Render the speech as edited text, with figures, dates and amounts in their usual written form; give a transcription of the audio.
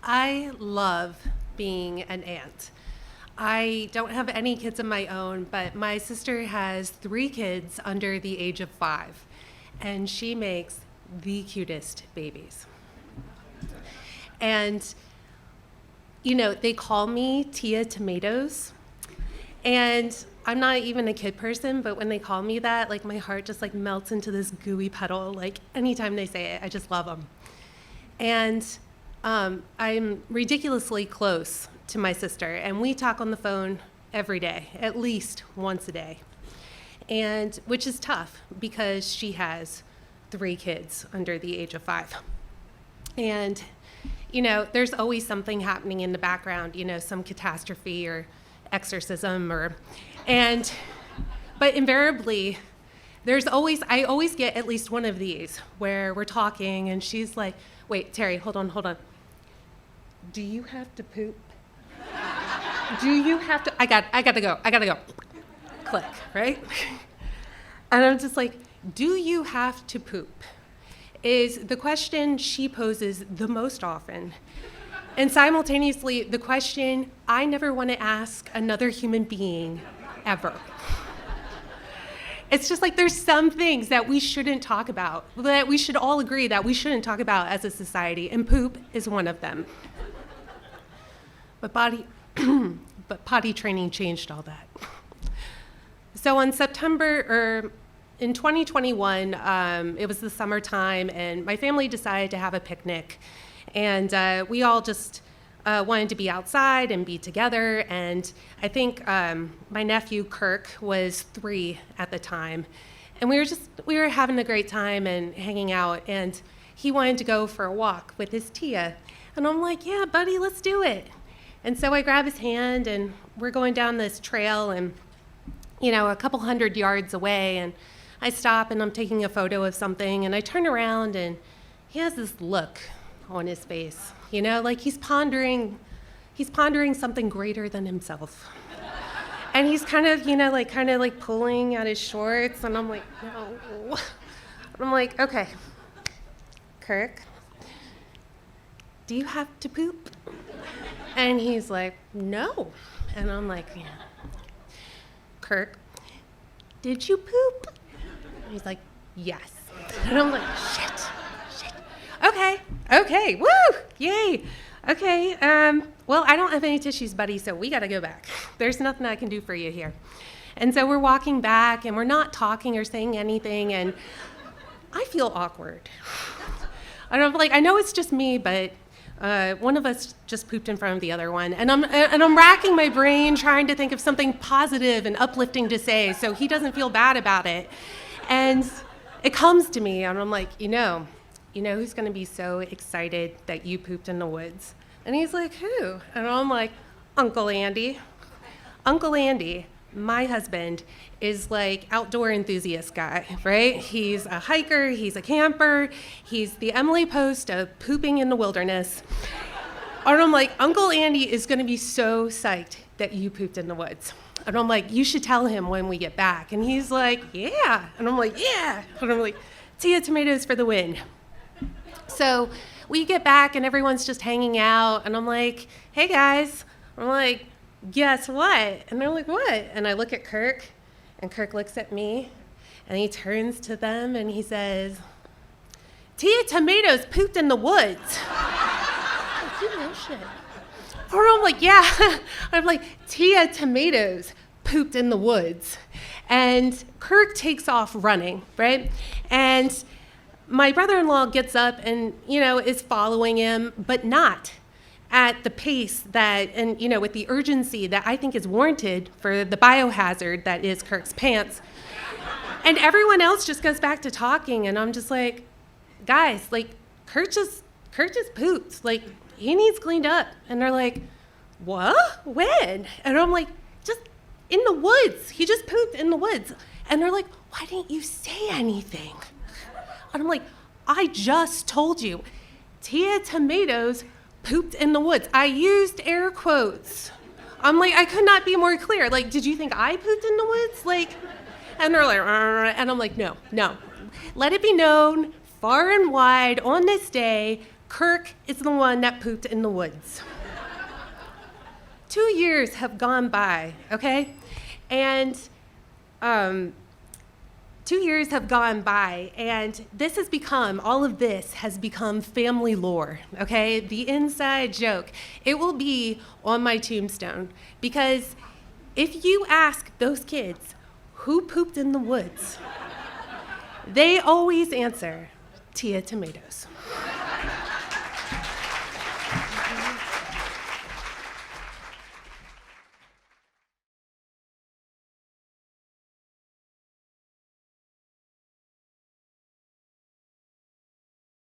I love being an aunt. I don't have any kids of my own, but my sister has 3 kids under the age of 5, and she makes the cutest babies. And, they call me Tia Tomatoes, and I'm not even a kid person, but when they call me that, like my heart just like melts into this gooey puddle. Like anytime they say it, I just love them. And I'm ridiculously close to my sister, and we talk on the phone every day, at least once a day, and which is tough because she has 3 kids under the age of 5. And, there's always something happening in the background, some catastrophe or exorcism but invariably, I always get at least one of these where we're talking and she's like, wait, Terri, hold on. Do you have to poop? Do you have to? I got to go. Click, right? And I'm just like, do you have to poop? Is the question she poses the most often. And simultaneously, the question I never want to ask another human being ever. It's just like there's some things that we shouldn't talk about, that we should all agree that we shouldn't talk about as a society, and poop is one of them. But potty training changed all that. So in 2021, it was the summertime, and my family decided to have a picnic. And we all just wanted to be outside and be together. And I think my nephew, Kirk, was 3 at the time. And we were having a great time and hanging out. And he wanted to go for a walk with his Tia. And I'm like, yeah, buddy, let's do it. And so I grab his hand, and we're going down this trail, and, a couple 100 yards away. And I stop, and I'm taking a photo of something. And I turn around, and he has this look on his face, like he's pondering something greater than himself. And he's kind of pulling at his shorts, and I'm like, no. I'm like, okay, Kirk, do you have to poop? And he's like, no. And I'm like, yeah. Kirk, did you poop? And he's like, yes. And I'm like, shit. Okay, woo, yay. Okay, well, I don't have any tissues, buddy, so we gotta go back. There's nothing I can do for you here. And so we're walking back, and we're not talking or saying anything, and I feel awkward. I know it's just me, but one of us just pooped in front of the other one, and I'm racking my brain trying to think of something positive and uplifting to say so he doesn't feel bad about it. And it comes to me, and I'm like, who's going to be so excited that you pooped in the woods? And he's like, who? And I'm like, Uncle Andy. Uncle Andy, my husband, is like outdoor enthusiast guy, right? He's a hiker, he's a camper, he's the Emily Post of pooping in the wilderness. And I'm like, Uncle Andy is going to be so psyched that you pooped in the woods. And I'm like, you should tell him when we get back. And he's like, yeah. And I'm like, yeah. And I'm like, Tia Tomatoes for the win. So we get back, and everyone's just hanging out, and I'm like, hey, guys. I'm like, guess what? And they're like, what? And I look at Kirk, and Kirk looks at me, and he turns to them, and he says, Tia Tomatoes pooped in the woods. Like, you know shit. Or I'm like, yeah. I'm like, Tia Tomatoes pooped in the woods. And Kirk takes off running, right? And my brother-in-law gets up and, is following him, but not at the pace that, and, with the urgency that I think is warranted for the biohazard that is Kirk's pants. And everyone else just goes back to talking, and I'm just like, guys, like, Kurt just pooped. Like, he needs cleaned up. And they're like, what? When? And I'm like, just in the woods. He just pooped in the woods. And they're like, why didn't you say anything? And I'm like, I just told you, Tia Tomatoes pooped in the woods. I used air quotes. I'm like, I could not be more clear. Like, did you think I pooped in the woods? Like, and they're like, and I'm like, no. Let it be known far and wide on this day, Kirk is the one that pooped in the woods. 2 years have gone by, okay? And 2 years have gone by, and all of this has become family lore, okay? The inside joke. It will be on my tombstone, because if you ask those kids who pooped in the woods, they always answer, Tia Tomatoes.